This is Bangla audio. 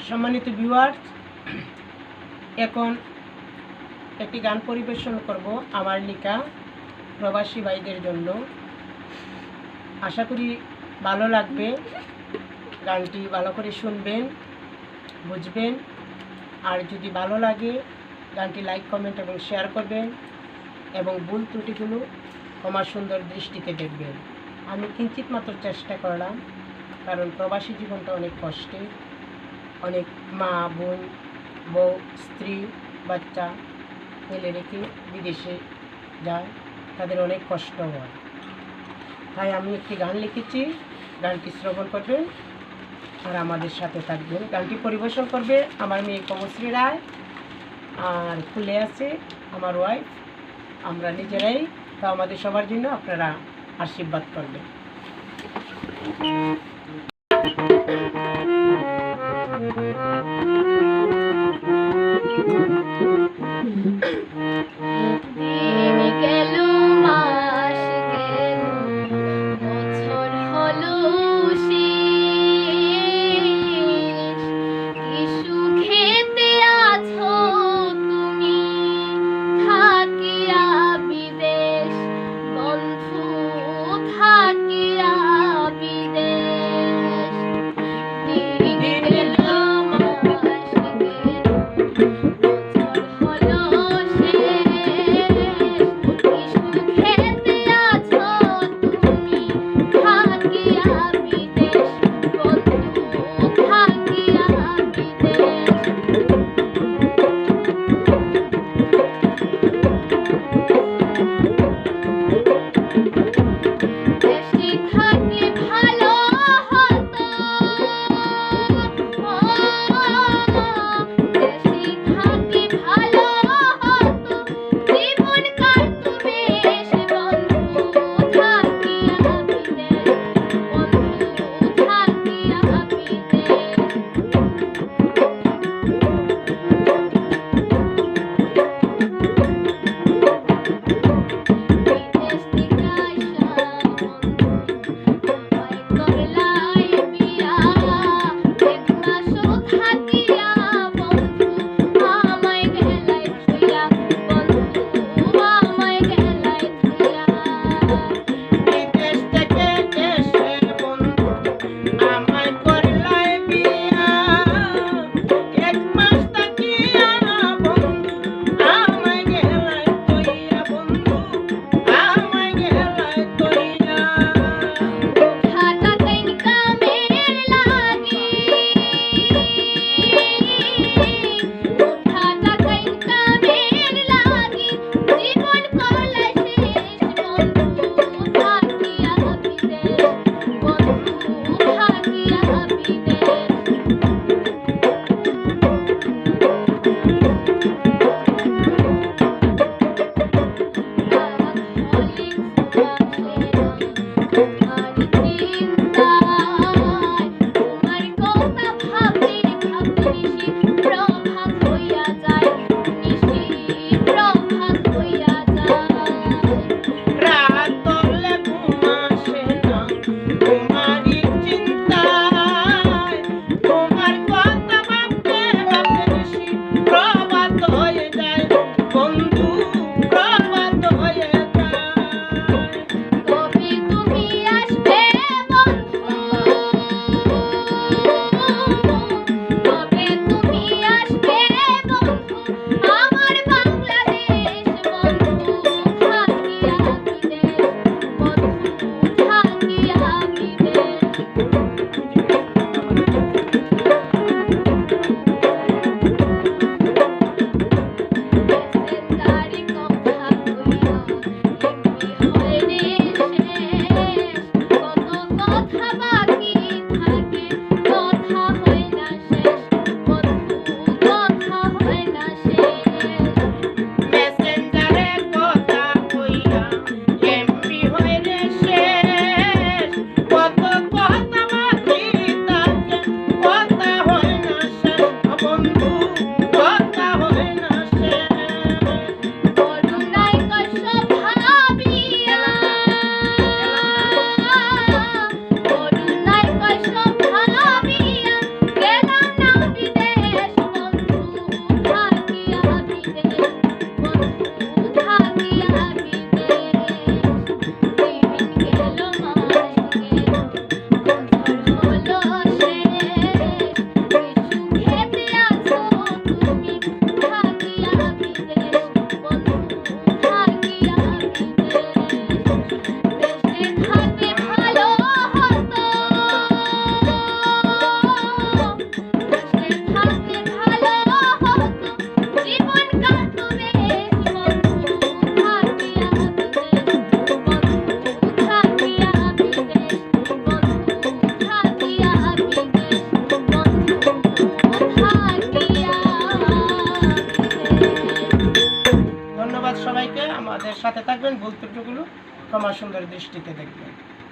সম্মানিত ভিউয়ার্স, এখন একটি গান পরিবেশন করব আমার লিখা প্রবাসী ভাইদের জন্য। আশা করি ভালো লাগবে। গানটি ভালো করে শুনবেন, বুঝবেন। আর যদি ভালো লাগে গানটি লাইক, কমেন্ট এবং শেয়ার করবেন এবং ভুল ত্রুটিগুলো ক্ষমা সুন্দর দৃষ্টিতে দেখবেন। আমি কিঞ্চিত মাত্র চেষ্টা করলাম, কারণ প্রবাসী জীবনটা অনেক কষ্টের। অনেক মা, বোন, বউ, স্ত্রী, বাচ্চা ফেলে রেখে বিদেশে যায়, তাদের অনেক কষ্ট হয়। তাই আমি একটি গান লিখেছি, গানটি শ্রবণ করবেন আর আমাদের সাথে থাকবেন। গানটি পরিবেশন করবে আমার মেয়ে কমশ্রী রায়, আর ফুলে আছে আমার ওয়াইফ। আমরা নিজেরাই, তো আমাদের সবার জন্য আপনারা আশীর্বাদ করবেন। দিন গেল, মাস গেল, বছর হলো শেষ। কি সুখেতে আছো তুমি থাকিয়া বিদেশ, বন্ধু থাকিয়া বিদেশ। সুন্দর দৃষ্টিতে দেখবেন।